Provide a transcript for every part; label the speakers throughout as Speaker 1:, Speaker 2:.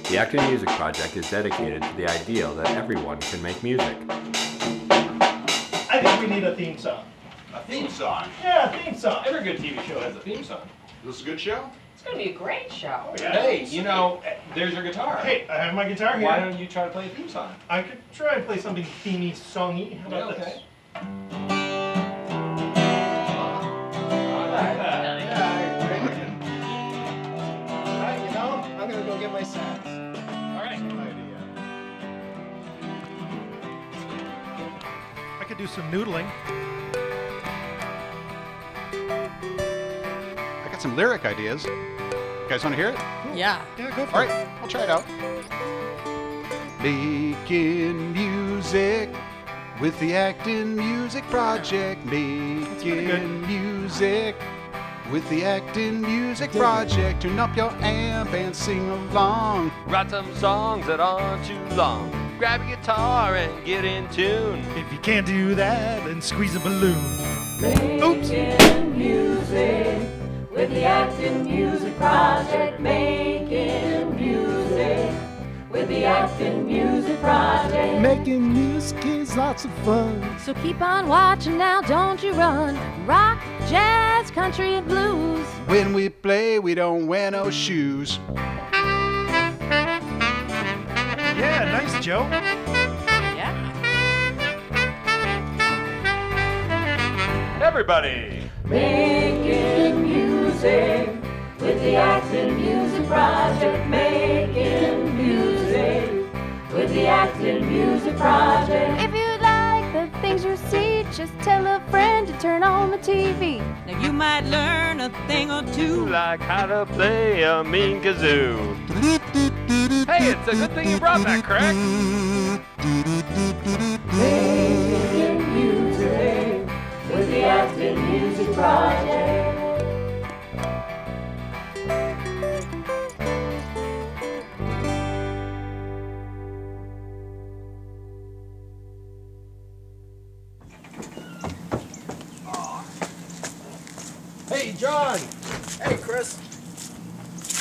Speaker 1: The Acton Music Project is dedicated to the ideal that everyone can make music.
Speaker 2: I think we need a theme song.
Speaker 3: A theme song?
Speaker 2: Yeah, a theme song. Every good TV show has a theme song.
Speaker 3: This is a good show?
Speaker 4: It's going to be a great show.
Speaker 2: Oh, yeah.
Speaker 5: Hey, you know, there's your guitar.
Speaker 2: Hey, I have my guitar here.
Speaker 5: Why don't you try to play a theme song?
Speaker 2: I could try and play something themey, songy. How about this?
Speaker 6: Alright, you know, I'm gonna go get my sax.
Speaker 2: Alright. I could do some noodling.
Speaker 3: I got some lyric ideas. You guys want to hear it?
Speaker 4: Yeah.
Speaker 2: Yeah, go for
Speaker 3: All
Speaker 2: it.
Speaker 3: right, I'll try it out. Making music with the Acton Music Project. Making music with the Acton Music Project. Turn up your amp and sing along.
Speaker 7: Write some songs that aren't too long. Grab a guitar and get in tune.
Speaker 2: If you can't do that, then squeeze a balloon. Oops.
Speaker 8: Making music with the Acton Music Project. Making music with the Acton Music Project.
Speaker 6: Making music is lots of fun.
Speaker 9: So keep on watching now, don't you run. Rock, jazz, country, and blues.
Speaker 3: When we play, we don't wear no shoes.
Speaker 2: Yeah, nice, Joe.
Speaker 4: Yeah.
Speaker 7: Everybody!
Speaker 8: Making music with the Acton Music Project. Making music with the Acton Music Project.
Speaker 9: If you like the things you see, just tell a friend to turn on the TV.
Speaker 10: Now you might learn a thing or two.
Speaker 7: Like how to play a mean kazoo. Hey, it's a good thing you brought that, Craig.
Speaker 8: Making music with the Acton Music Project.
Speaker 5: Hey, John.
Speaker 6: Hey, Chris.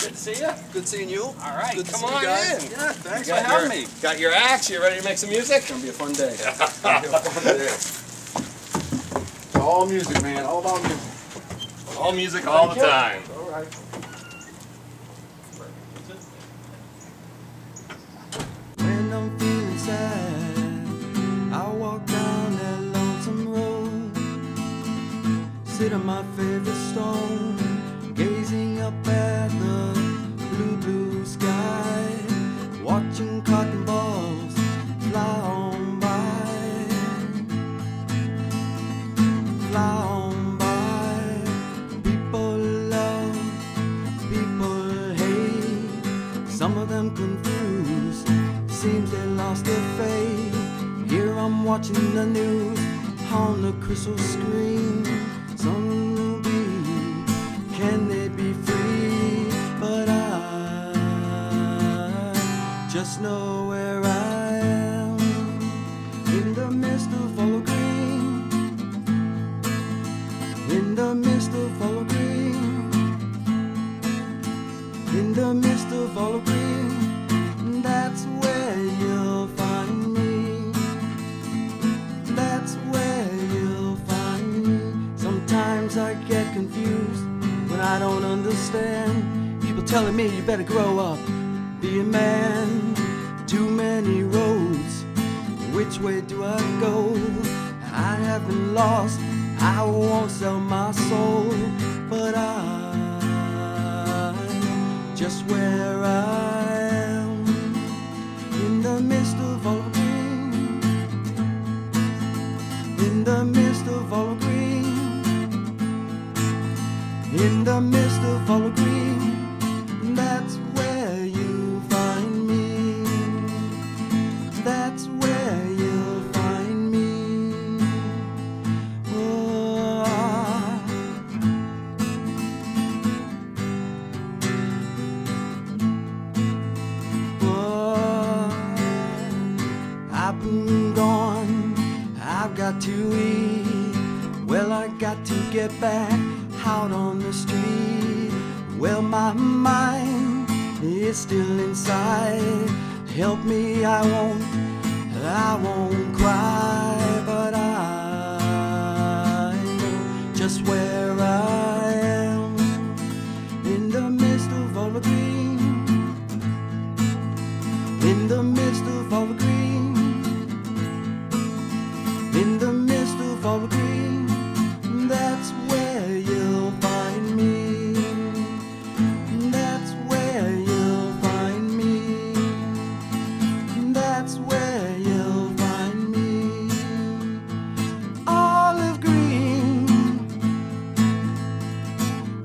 Speaker 7: Good to see you.
Speaker 6: Good seeing you.
Speaker 7: All right,
Speaker 6: Good to
Speaker 7: come
Speaker 6: see you
Speaker 7: on
Speaker 6: guys.
Speaker 7: in.
Speaker 6: Yeah, thanks
Speaker 7: You
Speaker 6: for
Speaker 7: got
Speaker 6: having
Speaker 7: your-
Speaker 6: me.
Speaker 7: Got your axe? You ready to make some music?
Speaker 6: It's gonna be a fun day. It's gonna be a fun day. It's all music, man. All about music.
Speaker 7: All music all the time.
Speaker 6: All right. When I'm feeling sad, I walk down that lonesome road, sit on my favorite stone, gazing up at the blue, blue sky, watching cotton balls fly on by, fly on by. People love, people hate, some of them confused, seems they lost their faith. Here I'm watching the news on the crystal screen. Some will be, can they be free? But I just know where I am, in the midst of all green, in the midst of all green, in the midst of all green. That's where you'll find me. That's where you'll find me. Sometimes I get confused when I don't understand. People telling me you better grow up, be a man. Too many roads, which way do I go? I haven't lost, I won't sell my soul. But I'm just where I am, in the midst of all green, in the midst of all green, in the midst of all green. That's where you find me. That's where you'll find me. Oh, I've been gone, I've got to eat. Well, I got to get back out on the street. Well, my mind is still inside. Help me, I won't cry, but I know just where I am in the midst of all the green, in the midst of all the green, in the midst of all the green. That's where you'll find me. That's where you'll find me. That's where you'll find me. Olive green,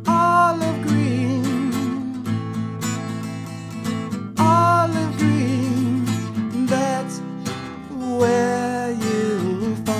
Speaker 6: olive green, olive green. That's where you'll find.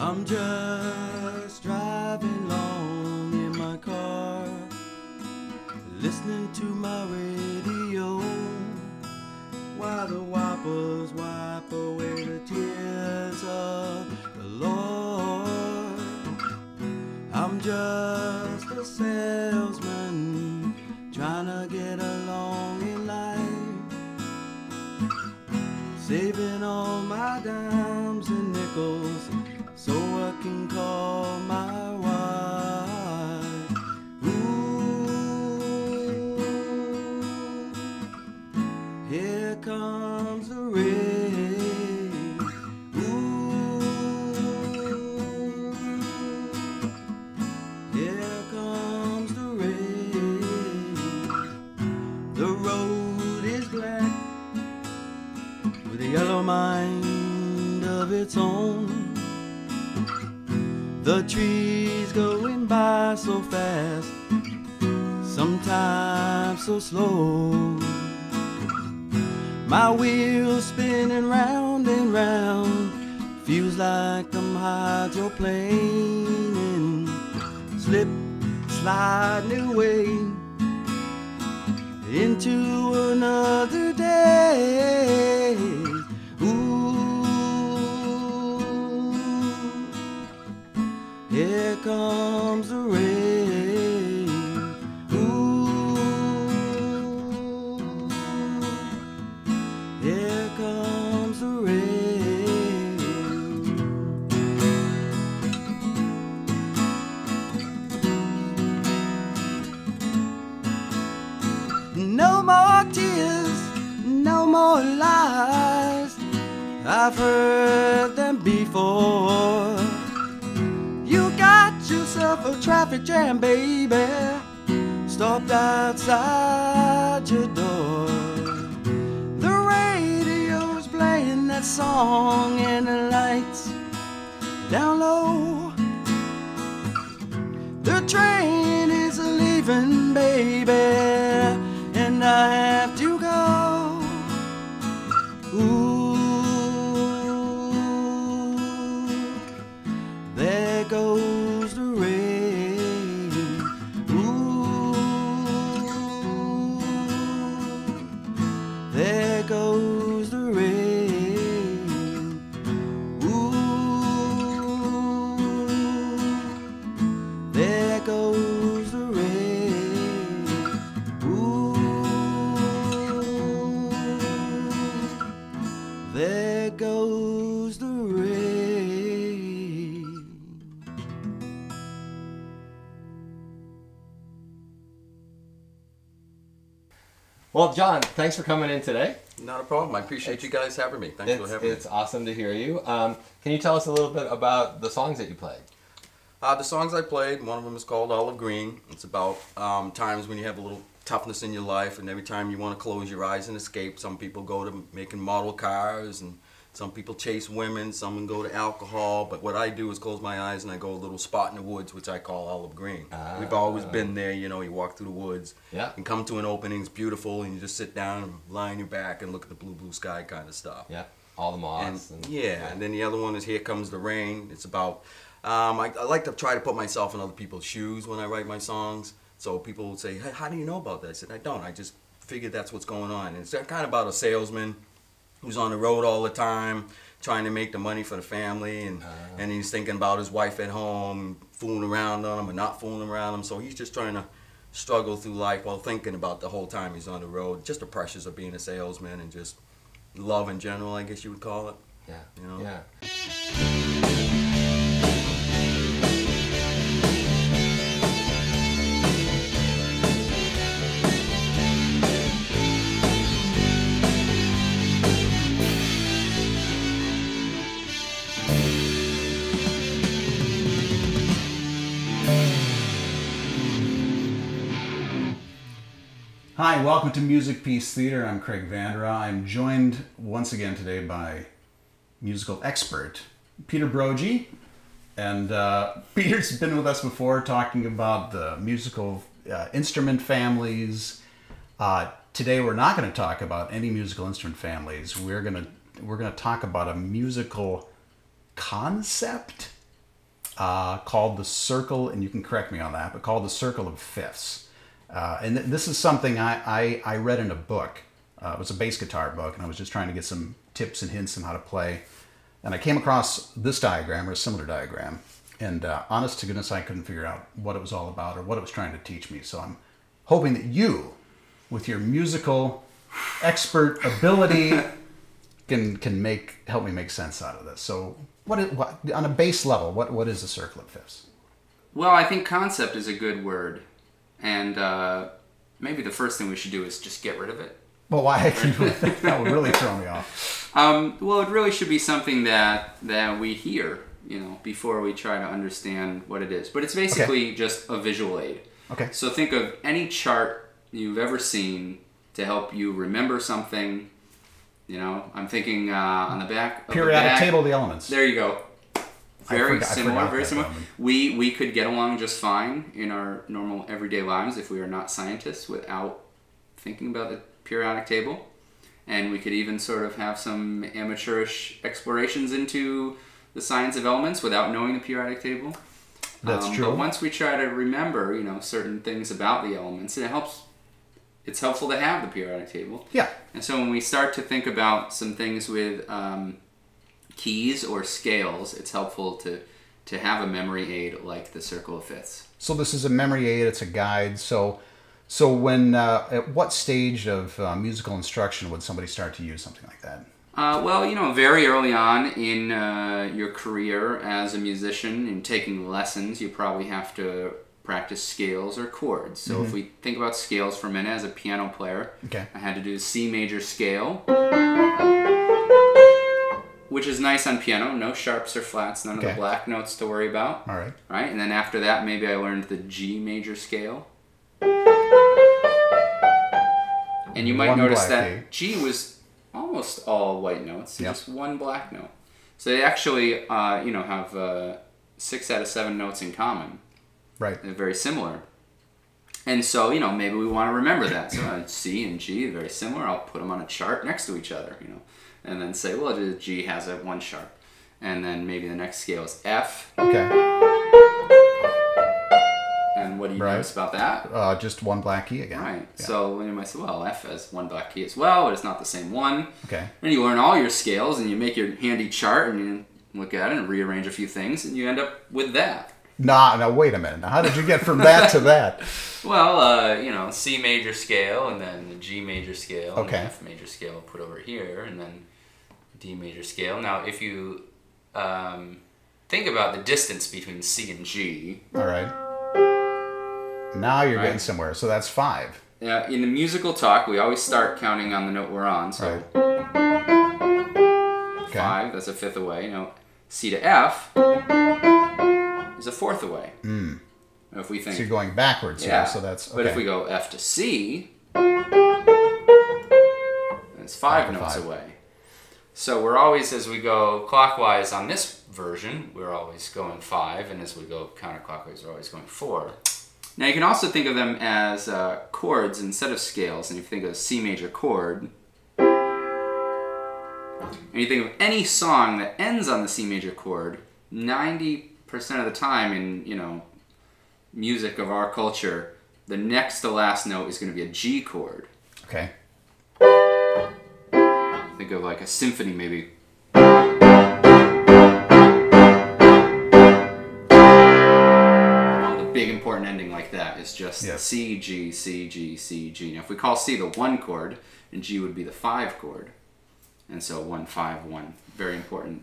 Speaker 6: I'm just driving along in my car, listening to my radio, while the wipers wipe away the tears of the Lord. I'm just a salesman trying to get along in life, saving all my dimes and nickels so I can call my wife. Ooh, here comes the rain. Ooh, of its own. The trees going by so fast, sometimes so slow. My wheels spinning round and round, feels like I'm hydroplaning, slip sliding away into another day. Ooh, here comes the rain. Ooh, here comes the rain. No more tears, no more lies, I've heard them before. You got yourself a traffic jam, baby, stopped outside your door. The radio's playing that song and the lights down low. The train is leaving, baby, and I have to go. Ooh, there goes the rain. Ooh, there goes the rain. Ooh, there goes the rain. Ooh, there goes the rain.
Speaker 7: Well, John, thanks for coming in today.
Speaker 11: Not a problem. I appreciate you guys having me. Thanks for having me.
Speaker 7: It's awesome to hear you. Can you tell us a little bit about the songs that you played?
Speaker 11: The songs I played, one of them is called Olive Green. It's about times when you have a little toughness in your life, and every time you want to close your eyes and escape. Some people go to making model cars, and some people chase women, some go to alcohol. But what I do is close my eyes and I go a little spot in the woods, which I call Olive Green. We've always been there, you know, you walk through the woods and come to an opening, it's beautiful, and you just sit down and lie on your back and look at the blue, blue sky kind of stuff.
Speaker 7: Yeah, all the moths.
Speaker 11: And then the other one is Here Comes the Rain. It's about, I like to try to put myself in other people's shoes when I write my songs. So people would say, hey, how do you know about that? I said, I don't. I just figured that's what's going on. And it's kind of about a salesman who's on the road all the time, trying to make the money for the family, and he's thinking about his wife at home, fooling around on him or not fooling around him. So he's just trying to struggle through life while thinking about the whole time he's on the road, just the pressures of being a salesman and just love in general, I guess you would call it.
Speaker 7: Yeah.
Speaker 11: You know?
Speaker 7: Yeah.
Speaker 3: Hi, welcome to Music Peace Theater. I'm Craig Vandera. I'm joined once again today by musical expert Peter Brogy. And Peter's been with us before talking about the musical instrument families. Today we're not going to talk about any musical instrument families. We're going to talk about a musical concept called the Circle, and you can correct me on that, but called the Circle of Fifths. And this is something I read in a book. It was a bass guitar book, and I was just trying to get some tips and hints on how to play. And I came across this diagram, or a similar diagram, and honest to goodness, I couldn't figure out what it was all about or what it was trying to teach me. So I'm hoping that you, with your musical expert ability, can help me make sense out of this. So what on a base level, what is the Circle of Fifths?
Speaker 12: Well, I think concept is a good word. And maybe the first thing we should do is just get rid of it.
Speaker 3: Well, why? That would really throw me off.
Speaker 12: Well, it really should be something that we hear, you know, before we try to understand what it is. But it's basically just a visual aid.
Speaker 3: Okay.
Speaker 12: So think of any chart you've ever seen to help you remember something You know, I'm thinking on the back of
Speaker 13: periodic
Speaker 12: the bag,
Speaker 13: table of the elements.
Speaker 12: There you go. Very similar. Very
Speaker 13: that
Speaker 12: similar.
Speaker 13: element.
Speaker 12: We could get along just fine in our normal everyday lives if we are not scientists without thinking about the periodic table. And we could even sort of have some amateurish explorations into the science of elements without knowing the periodic table.
Speaker 13: That's true.
Speaker 12: But once we try to remember, you know, certain things about the elements, it helps. It's helpful to have the periodic table.
Speaker 13: Yeah.
Speaker 12: And so when we start to think about some things with keys or scales, it's helpful to have a memory aid like the circle of fifths.
Speaker 13: So this is a memory aid. It's a guide. So when at what stage of musical instruction would somebody start to use something like that?
Speaker 12: Well, you know, very early on in your career as a musician and taking lessons, you probably have to practice scales or chords. So if we think about scales for a minute, as a piano player, I had to do the C major scale, which is nice on piano. No sharps or flats, none of the black notes to worry about.
Speaker 13: All right.
Speaker 12: Right, and then after that, maybe I learned the G major scale. And you might notice that G was almost all white notes, just one black note. So they actually, you know, have 6 out of 7 notes in common.
Speaker 13: Right.
Speaker 12: They're very similar. And so, you know, maybe we want to remember that. So C and G are very similar. I'll put them on a chart next to each other, you know, and then say, well, the G has a 1 sharp. And then maybe the next scale is F.
Speaker 13: Okay.
Speaker 12: And what do you notice about that?
Speaker 13: Just 1 black key again.
Speaker 12: Right. Yeah. So you might say, well, F has 1 black key as well, but it's not the same one.
Speaker 13: Okay.
Speaker 12: And you learn all your scales, and you make your handy chart, and you look at it and rearrange a few things, and you end up with that.
Speaker 13: Now wait a minute. Now, how did you get from that to that?
Speaker 12: Well, you know, C major scale, and then the G major scale, and
Speaker 13: okay.
Speaker 12: F major scale put over here, and then D major scale. Now, if you think about the distance between C and G.
Speaker 13: All right. Now you're getting somewhere. So that's 5.
Speaker 12: Yeah. In the musical talk, we always start counting on the note we're on. So 5. That's a 5th away. Now, C to F is a 4th away. If we think,
Speaker 13: so you're going backwards here. So that's okay.
Speaker 12: But if we go F to C, it's 5 notes away. So we're always, as we go clockwise on this version, we're always going 5, and as we go counterclockwise, we're always going 4. Now you can also think of them as chords instead of scales. And if you think of a C major chord, and you think of any song that ends on the C major chord, 90% of the time in, you know, music of our culture, the next to last note is going to be a G chord.
Speaker 13: Okay.
Speaker 12: Think of like a symphony, maybe. The big important ending like that is just C, G, C, G, C, G. Now if we call C the 1 chord, and G would be the 5 chord. And so 1, 5, 1. Very important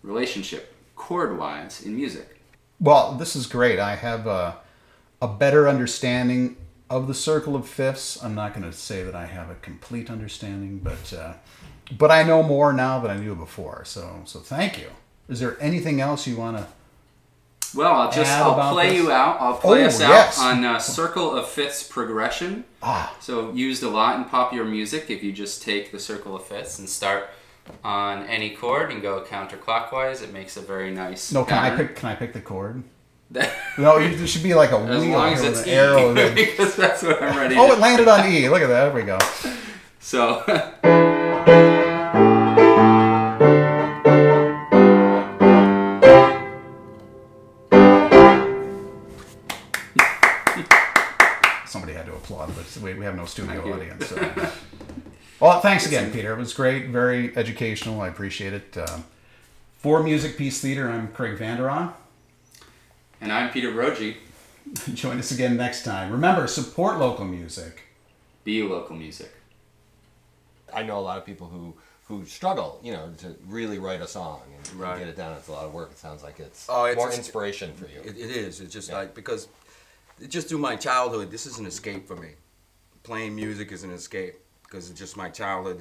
Speaker 12: relationship, chord-wise, in music.
Speaker 13: Well, this is great. I have a better understanding of the circle of fifths. I'm not going to say that I have a complete understanding, but I know more now than I knew before. So thank you. Is there anything else you want to?
Speaker 12: Well, I'll play you out. I'll play us out on circle of fifths progression. So used a lot in popular music. If you just take the circle of fifths and start on any chord and go counterclockwise, it makes a very nice.
Speaker 13: No, can I pick the chord? No, there should be like a wheel,
Speaker 12: as long as it's
Speaker 13: an arrow.
Speaker 12: Because that's what I'm ready.
Speaker 13: Oh, it landed on E. Look at that. There we go.
Speaker 12: So.
Speaker 13: Somebody had to applaud, but we have no studio audience. So. Well, thanks again, Peter. It was great, very educational. I appreciate it. For Music Peace Theater, I'm Craig Vanderon.
Speaker 12: And I'm Peter Brogy.
Speaker 13: Join us again next time. Remember, support local music.
Speaker 12: Be local music.
Speaker 14: I know a lot of people who struggle, you know, to really write a song and get it down. It's a lot of work. It sounds like it's more inspiration for you.
Speaker 11: It is. It's just like, because just through my childhood, this is an escape for me. Playing music is an escape. Because it's just my childhood,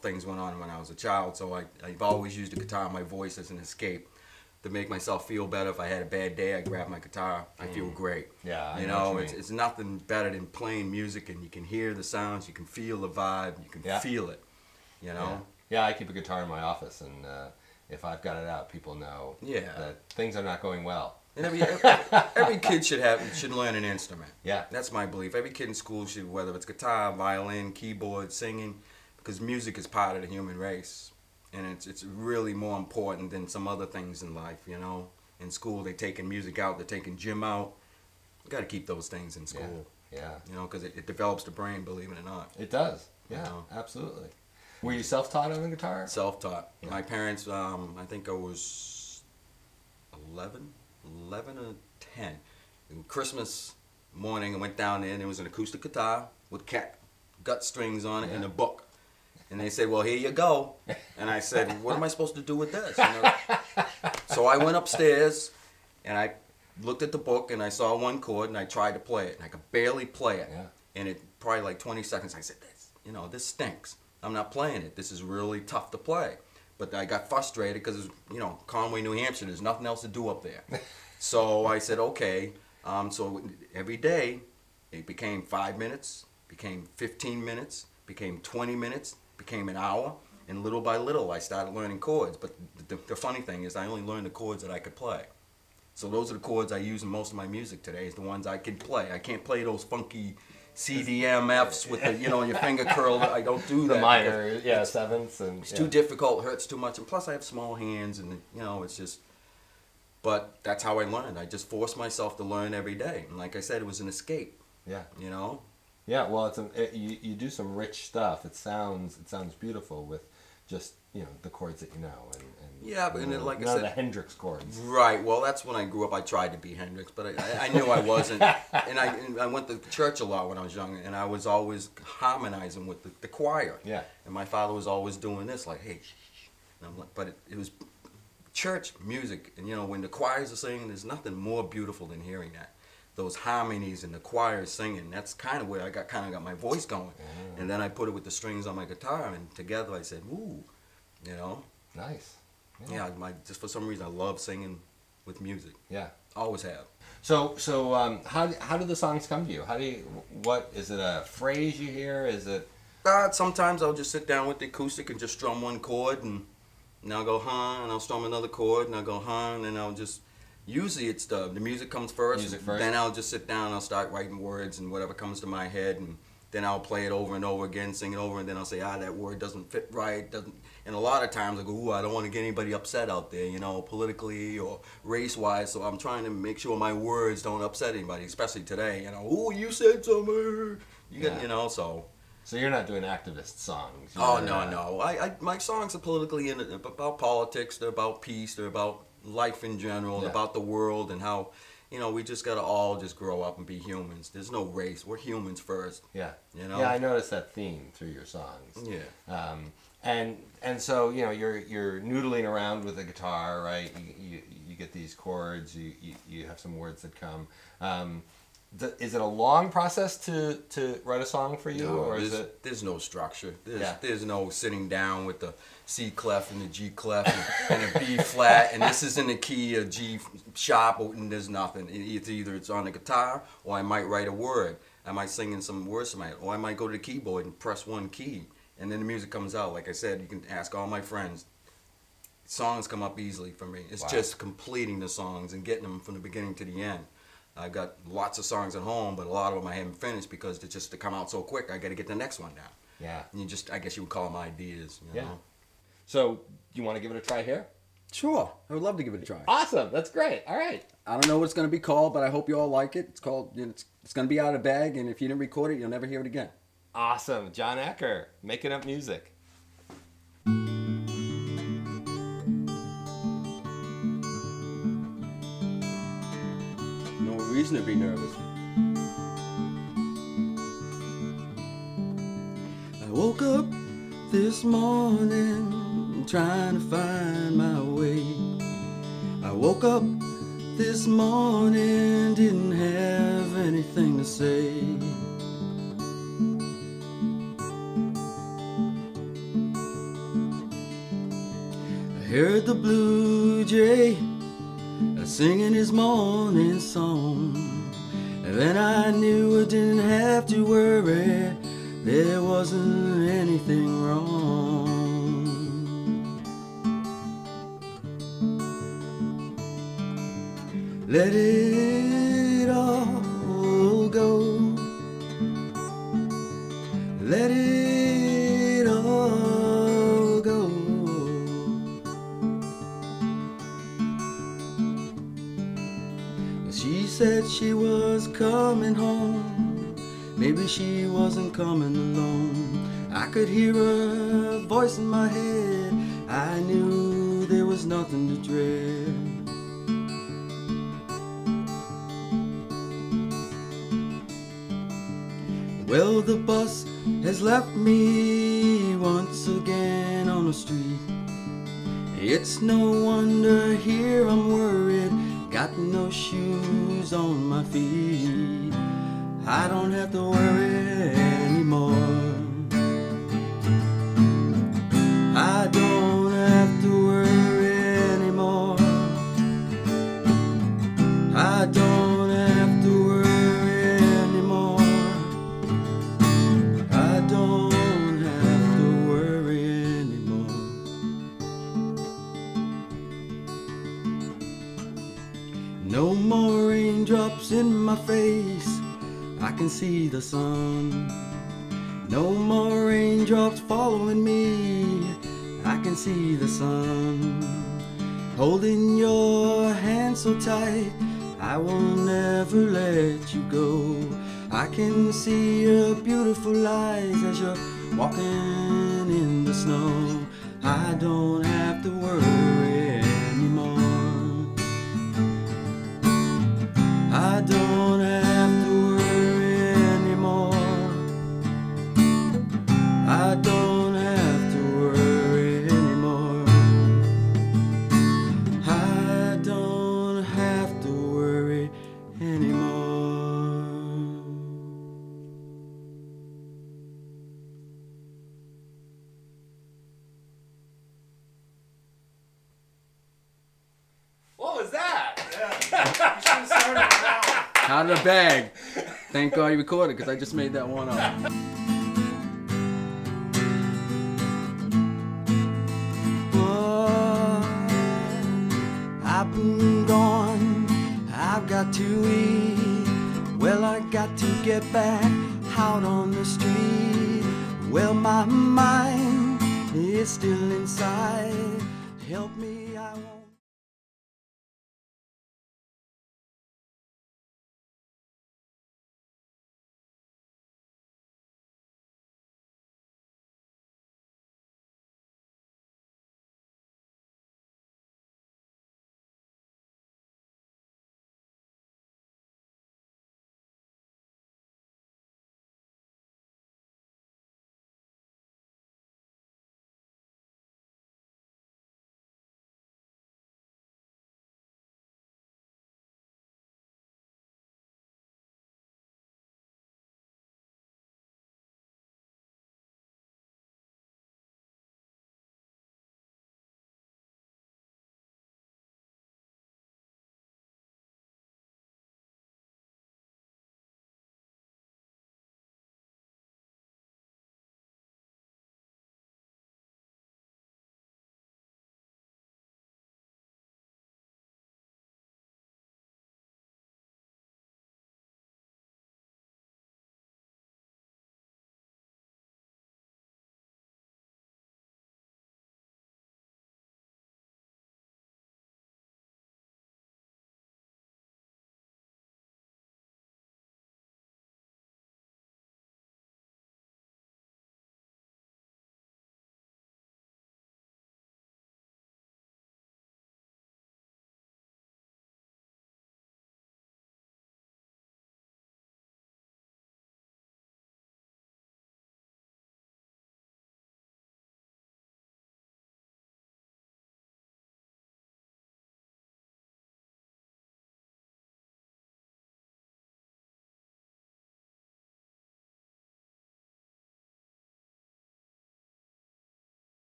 Speaker 11: things went on when I was a child, so I've always used the guitar, my voice, as an escape to make myself feel better. If I had a bad day, I grab my guitar, I feel great.
Speaker 14: Yeah, I
Speaker 11: you
Speaker 14: know
Speaker 11: it's nothing better than playing music, and you can hear the sounds, you can feel the vibe, you can feel it. You know.
Speaker 14: Yeah, I keep a guitar in my office, and if I've got it out, people know that things are not going well.
Speaker 11: And every kid should learn an instrument.
Speaker 14: Yeah.
Speaker 11: That's my belief. Every kid in school should, whether it's guitar, violin, keyboard, singing, because music is part of the human race. And it's really more important than some other things in life, you know. In school, they're taking music out, they're taking gym out. You got to keep those things in school.
Speaker 14: Yeah.
Speaker 11: You know, because it develops the brain, believe it or not.
Speaker 14: It does. Yeah,
Speaker 11: You know?
Speaker 14: Absolutely. Were you self-taught on the guitar?
Speaker 11: Self-taught.
Speaker 14: Yeah.
Speaker 11: My parents, I think I was 11 or 10. And Christmas morning, I went down there, and there was an acoustic guitar with cat gut strings on it and a book. And they said, well, here you go. And I said, what am I supposed to do with this? You know? So I went upstairs, and I looked at the book, and I saw one chord, and I tried to play it. And I could barely play it.
Speaker 14: Yeah.
Speaker 11: And it probably like 20 seconds, I said, this stinks. I'm not playing it. This is really tough to play. But I got frustrated because, Conway, New Hampshire, there's nothing else to do up there. So I said, okay. So every day, it became 5 minutes, became 15 minutes, became 20 minutes, became an hour. And little by little, I started learning chords. But the funny thing is I only learned the chords that I could play. So those are the chords I use in most of my music today, is the ones I can play. I can't play those funky CDMFs with the, your finger curl. I don't do that.
Speaker 14: The minor, sevenths. And
Speaker 11: it's too difficult, hurts too much. And plus I have small hands and, it's just, but that's how I learned. I just forced myself to learn every day. And like I said, it was an escape.
Speaker 14: Yeah.
Speaker 11: Yeah,
Speaker 14: well, you do some rich stuff. It sounds beautiful with just, the chords that you know.
Speaker 11: And like I
Speaker 14: none
Speaker 11: said,
Speaker 14: of the Hendrix chords.
Speaker 11: Right. Well, that's when I grew up. I tried to be Hendrix, but I knew I wasn't. And I went to church a lot when I was young, and I was always harmonizing with the choir.
Speaker 14: Yeah.
Speaker 11: And my father was always doing this, like, hey, shh, shh. And I'm like, but it was church music, and when the choirs are singing, there's nothing more beautiful than hearing that. Those harmonies and the choir singing, that's kind of where I got my voice going. And then I put it with the strings on my guitar, and together I said, ooh,
Speaker 14: Nice.
Speaker 11: Yeah, just for some reason I love singing with music.
Speaker 14: Yeah.
Speaker 11: Always have.
Speaker 14: So how do the songs come to you? What is it, a phrase you hear? Is it?
Speaker 11: Sometimes I'll just sit down with the acoustic and just strum one chord, and I'll go and I'll strum another chord, and I'll go and then I'll just. Usually it's the music comes first. Then I'll just sit down and I'll start writing words and whatever comes to my head, and then I'll play it over and over again, sing it over, and then I'll say, that word doesn't fit right, and a lot of times I go, ooh, I don't want to get anybody upset out there, politically or race-wise, so I'm trying to make sure my words don't upset anybody, especially today, ooh, you said something, so.
Speaker 14: So you're not doing activist songs?
Speaker 11: No. My songs are politically about politics, they're about peace, they're about life in general, and about the world, and how, we just got to all just grow up and be humans. There's no race. We're humans first.
Speaker 14: Yeah. Yeah, I noticed that theme through your songs.
Speaker 11: Yeah.
Speaker 14: And so, you're noodling around with the guitar, right? You get these chords, you have some words that come. Is it a long process to write a song for you?
Speaker 11: No, there's no structure. There's no sitting down with the C clef and the G clef and a B flat, and this is in the key of G sharp, and there's nothing. Either it's on the guitar, or I might write a word. I might sing in some words to or I might go to the keyboard and press one key, and then the music comes out. Like I said, you can ask all my friends. Songs come up easily for me. It's just completing the songs and getting them from the beginning to the end. I've got lots of songs at home, but a lot of them I haven't finished because they come out so quick. I got to get the next one down.
Speaker 14: Yeah.
Speaker 11: And I guess you would call them ideas. You know?
Speaker 14: So, you want to give it a try here?
Speaker 11: Sure. I would love to give it a try.
Speaker 14: Awesome. That's great. All right.
Speaker 11: I don't know what it's going to be called, but I hope you all like it. It's called, it's going to be out of the bag, and if you didn't record it, you'll never hear it again.
Speaker 14: Awesome. John Acker, making up music.
Speaker 11: No reason to be nervous. I woke up this morning trying to find my way. I woke up this morning, didn't have anything to say. I heard the blue jay singing his morning song, and then I knew I didn't have to worry, there wasn't anything wrong.
Speaker 6: let it all go. Let it all go. She said she was coming home. Maybe she wasn't coming alone. I could hear a voice in my head. I knew there was nothing to dread. Well, the bus has left me once again on the street. It's no wonder here I'm worried. Got no shoes on my feet. I don't have to worry anymore. I don't have to worry anymore. I don't have to worry anymore. I don't have to worry anymore. No more raindrops in my face. I can see the sun. No more raindrops following me. I can see the sun. Holding your hand so tight, I will never let you go. I can see your beautiful eyes as you're walking in the snow. I don't have to worry anymore. I don't have to worry anymore. I don't have to worry anymore. I don't have to worry anymore.
Speaker 5: What was that?
Speaker 11: Out of the bag. Thank God you recorded, because I just made that one up.
Speaker 6: I've been gone, I've got to eat. Well, I got to get back out on the street. Well, my mind is still inside. Help me, I won't.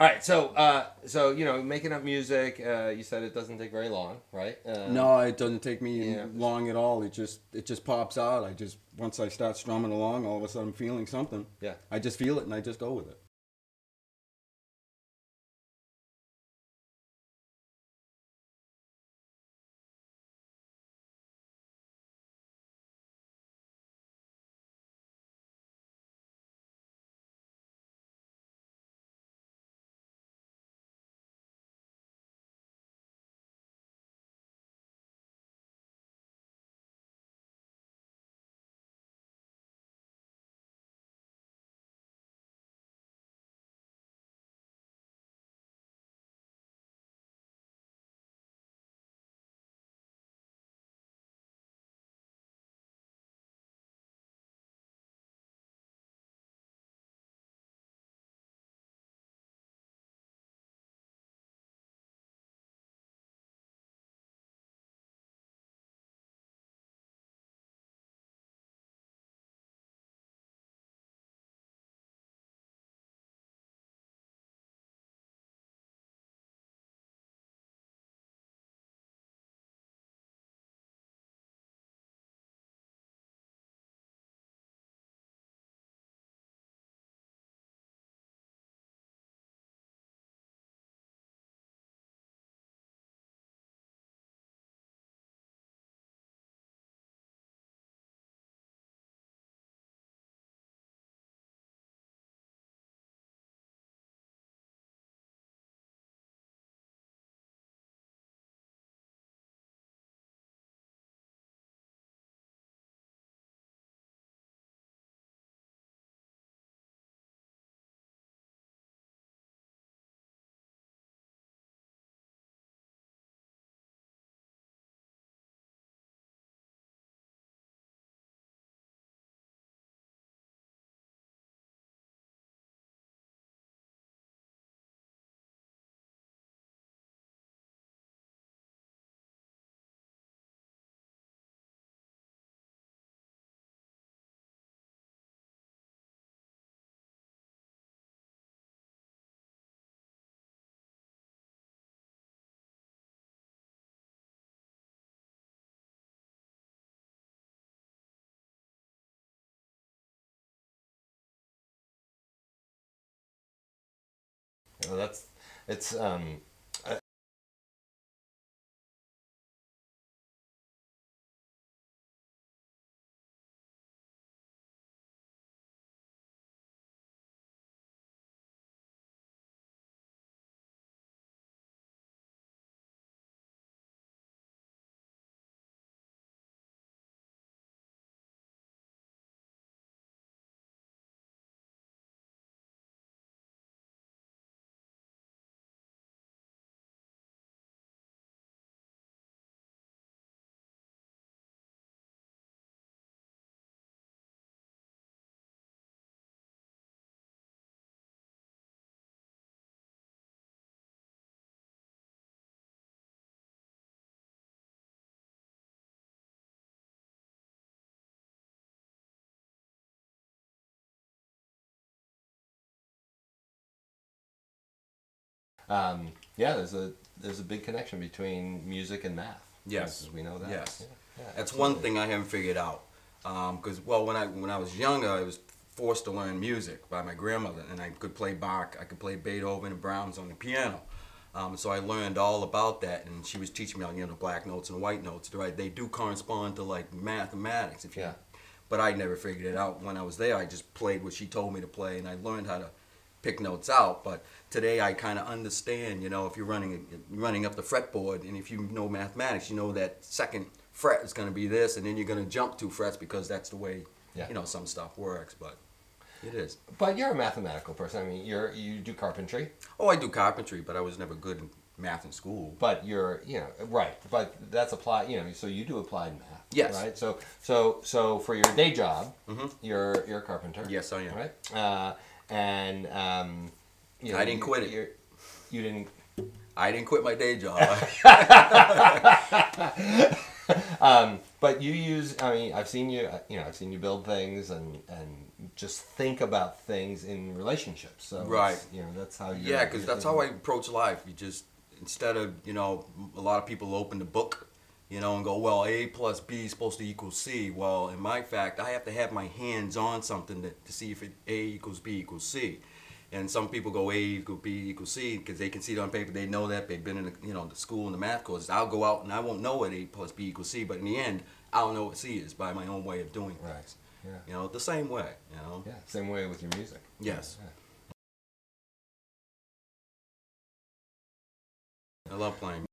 Speaker 14: All right, so you know, making up music. You said it doesn't take very long, right?
Speaker 15: No, it doesn't take me long at all. It just pops out. Once I start strumming along, all of a sudden I'm feeling something.
Speaker 14: Yeah.
Speaker 15: I just feel it and I just go with it.
Speaker 14: Well, it's yeah, there's a big connection between music and math.
Speaker 11: Yes,
Speaker 14: we know that.
Speaker 11: Yes,
Speaker 14: yeah,
Speaker 11: that's one thing I haven't figured out. Because when I was younger, I was forced to learn music by my grandmother, and I could play Bach, I could play Beethoven and Brahms on the piano. So I learned all about that, and she was teaching me, the black notes and white notes. Right, they do correspond to like mathematics. But I never figured it out when I was there. I just played what she told me to play, and I learned how to pick notes out. But today I kind of understand, if you're running up the fretboard, and if you know mathematics, you know that second fret is going to be this, and then you're going to jump 2 frets because that's the way some stuff works. But it is.
Speaker 14: But you're a mathematical person. I mean, you do carpentry.
Speaker 11: Oh, I do carpentry, but I was never good in math in school.
Speaker 14: But you're, right. But that's applied. So you do applied math.
Speaker 11: Yes.
Speaker 14: Right. So for your day job, you're a carpenter.
Speaker 11: Yes, I am.
Speaker 14: Right.
Speaker 11: I didn't quit it.
Speaker 14: You didn't.
Speaker 11: I didn't quit my day job.
Speaker 14: But you use, I mean, I've seen you, I've seen you build things and just think about things in relationships. So
Speaker 11: right.
Speaker 14: That's how you.
Speaker 11: Yeah, because that's how I approach life. You just, instead of, a lot of people open the book, and go, well, A plus B is supposed to equal C. Well, in my fact, I have to have my hands on something to see if A equals B equals C. And some people go A equals B equals C because they can see it on paper. They know that. They've been in the school and the math courses. I'll go out and I won't know what A plus B equals C, but in the end, I'll know what C is by my own way of doing things.
Speaker 14: Yeah.
Speaker 11: The same way,
Speaker 14: Yeah, same way with your music.
Speaker 11: Yes.
Speaker 14: Yeah.
Speaker 11: I love playing.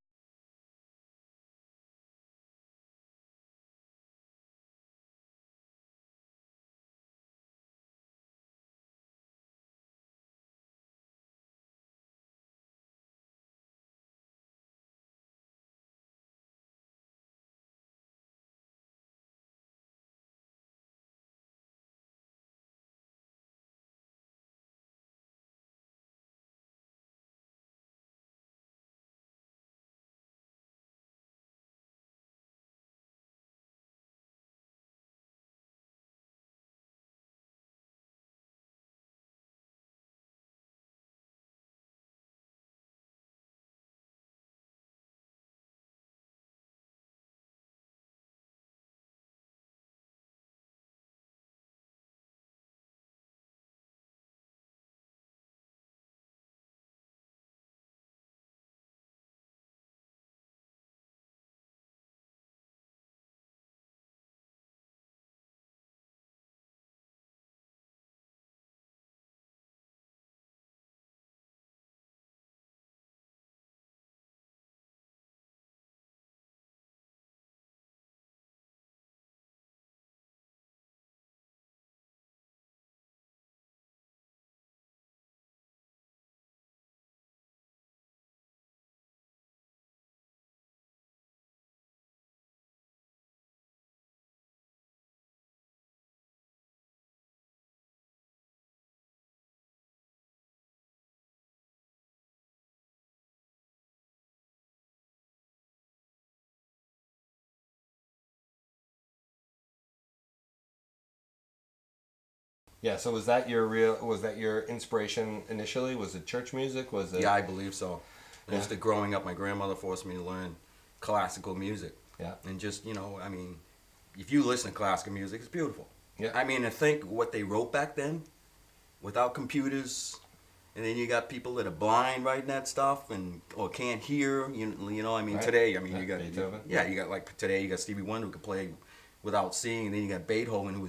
Speaker 14: Yeah, so was that your inspiration initially? Was it church music? Was it?
Speaker 11: Yeah, I believe so. Just growing up, my grandmother forced me to learn classical music.
Speaker 14: Yeah.
Speaker 11: And just, I mean, if you listen to classical music, it's beautiful.
Speaker 14: Yeah.
Speaker 11: I mean, to think what they wrote back then, without computers, and then you got people that are blind writing that stuff or can't hear. I mean, today, I mean, you got
Speaker 14: Beethoven.
Speaker 11: you got like today, you got Stevie Wonder who could play without seeing, and then you got Beethoven who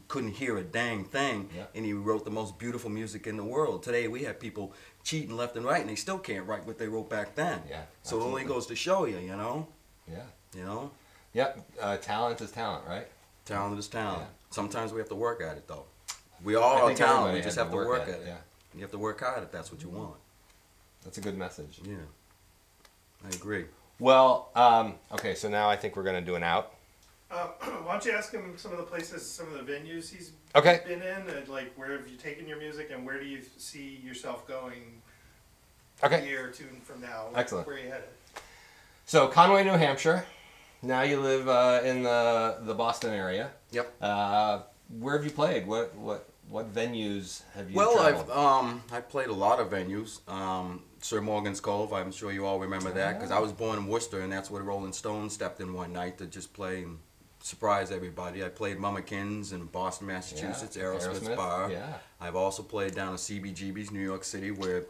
Speaker 11: couldn't hear a dang thing, and he wrote the most beautiful music in the world. Today we have people cheating left and right, and they still can't write what they wrote back then.
Speaker 14: Yeah.
Speaker 11: So it only goes to show you,
Speaker 14: Yeah. Yep. Talent is talent, right?
Speaker 11: Talent is talent.
Speaker 14: Yeah.
Speaker 11: Sometimes we have to work at it, though. We all are talented. We just have to work at it.
Speaker 14: Yeah.
Speaker 11: You have to work hard if that's what you want.
Speaker 14: That's a good message.
Speaker 11: Yeah. I agree.
Speaker 14: Well, okay, so now I think we're going to do an out.
Speaker 2: Why don't you ask him some of the places, some of the venues he's been in, and like where have you taken your music, and where do you see yourself going a year or two from now?
Speaker 14: Excellent.
Speaker 2: Where are you headed?
Speaker 14: So Conway, New Hampshire. Now you live in the Boston area.
Speaker 11: Yep.
Speaker 14: Where have you played? What venues have you?
Speaker 11: Well, I've played a lot of venues. Sir Morgan's Cove. I'm sure you all remember that because I was born in Worcester, and that's where the Rolling Stones stepped in one night to just play and surprise everybody. I played Mummikins in Boston, Massachusetts, Aerosmith's bar.
Speaker 14: Yeah.
Speaker 11: I've also played down at CBGB's, New York City, where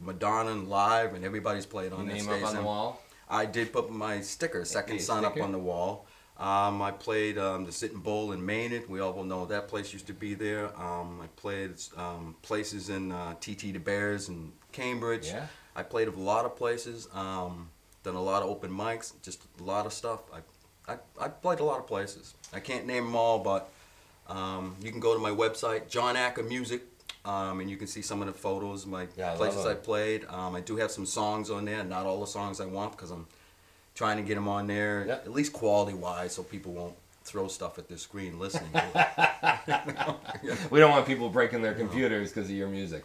Speaker 11: Madonna live and everybody's played on that stage.
Speaker 14: Name up on the wall.
Speaker 11: I did put my sticker, Second Son, up on the wall. I played the Sitting Bull in Maine. We all know that place used to be there. I played places in TT the Bears in Cambridge.
Speaker 14: Yeah.
Speaker 11: I played a lot of places. Done a lot of open mics. Just a lot of stuff. I played a lot of places. I can't name them all, but you can go to my website, John Acker Music, and you can see some of the photos of my places I played. I do have some songs on there. Not all the songs I want because I'm trying to get them on there, at least quality-wise, so people won't throw stuff at their screen listening to it.
Speaker 14: We don't want people breaking their computers because of your music.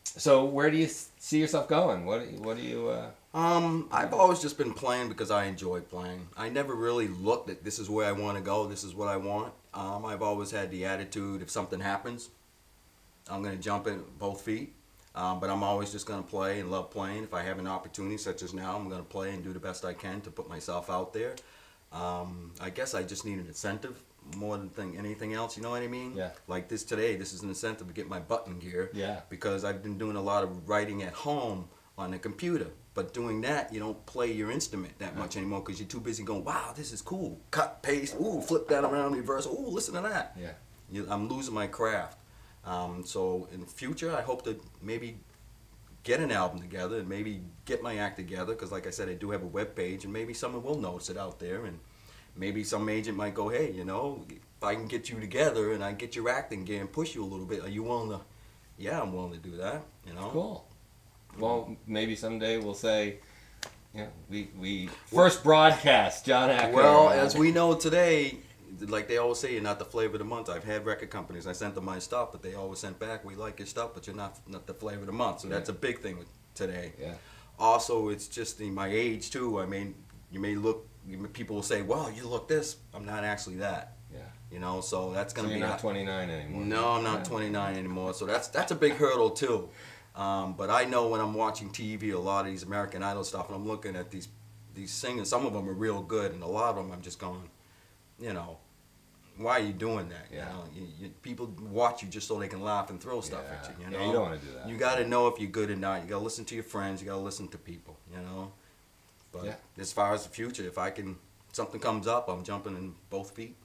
Speaker 14: So where do you see yourself going? What do you?
Speaker 11: I've always just been playing because I enjoy playing. I never really looked at this is where I want to go, this is what I want. I've always had the attitude if something happens, I'm going to jump in both feet. But I'm always just going to play and love playing. If I have an opportunity such as now, I'm going to play and do the best I can to put myself out there. I guess I just need an incentive more than anything else, you know what I mean?
Speaker 14: Yeah.
Speaker 11: Like this today, this is an incentive to get my button gear.
Speaker 14: Yeah.
Speaker 11: Because I've been doing a lot of writing at home on the computer. But doing that, you don't play your instrument that much anymore because you're too busy going, wow, this is cool. Cut, paste, ooh, flip that around, reverse, ooh, listen to that.
Speaker 14: Yeah.
Speaker 11: I'm losing my craft. So in the future, I hope to maybe get an album together and maybe get my act together because like I said, I do have a web page and maybe someone will notice it out there and maybe some agent might go, hey, you know, if I can get you together and I get your acting gear and push you a little bit, are you willing to? Yeah, I'm willing to do that, you know.
Speaker 14: Cool. Well, maybe someday we'll say, you know, we first broadcast John Acton.
Speaker 11: Well, as we know today, like they always say, you're not the flavor of the month. I've had record companies, I sent them my stuff, but they always sent back, we like your stuff, but you're not the flavor of the month. So that's a big thing with today.
Speaker 14: Yeah.
Speaker 11: Also, it's just my age too. I mean, you may look, people will say, wow, you look this. I'm not actually that.
Speaker 14: Yeah.
Speaker 11: You know, so that's going to be.
Speaker 14: You're not 29 anymore.
Speaker 11: No, I'm not 29 anymore. So that's a big hurdle too. But I know when I'm watching TV, a lot of these American Idol stuff, and I'm looking at these singers, some of them are real good, and a lot of them I'm just going, you know, why are you doing that?
Speaker 14: Yeah.
Speaker 11: You know, people watch you just so they can laugh and throw stuff at you. You know,
Speaker 14: Yeah, you don't want to do that.
Speaker 11: You got to know if you're good or not. You got to listen to your friends. You got to listen to people. You know. But as far as the future, if something comes up, I'm jumping in both feet.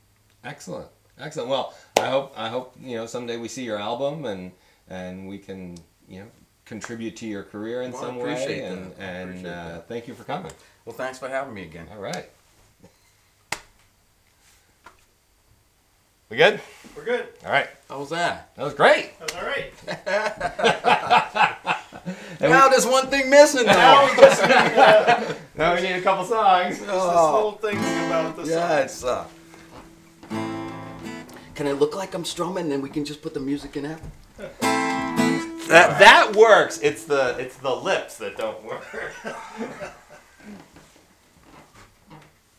Speaker 14: Excellent, excellent. Well, I hope you know someday we see your album and we can contribute to your career in some way.
Speaker 11: Appreciate
Speaker 14: and
Speaker 11: that.
Speaker 14: Thank you for coming.
Speaker 11: Well, thanks for having me again.
Speaker 14: All right. We good?
Speaker 2: We're good.
Speaker 14: All right.
Speaker 11: How was that?
Speaker 14: That was great.
Speaker 2: That's all right.
Speaker 11: Now there's one thing missing now.
Speaker 2: Now we just need,
Speaker 14: now we need a couple songs.
Speaker 2: This little thing about the
Speaker 11: song. Can I look like I'm strumming and then we can just put the music in after?
Speaker 14: That works. It's the lips that don't work.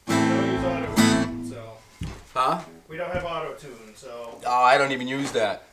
Speaker 2: We don't use auto-tune, so.
Speaker 11: Huh?
Speaker 2: We don't have auto-tune, so.
Speaker 11: Oh, I don't even use that.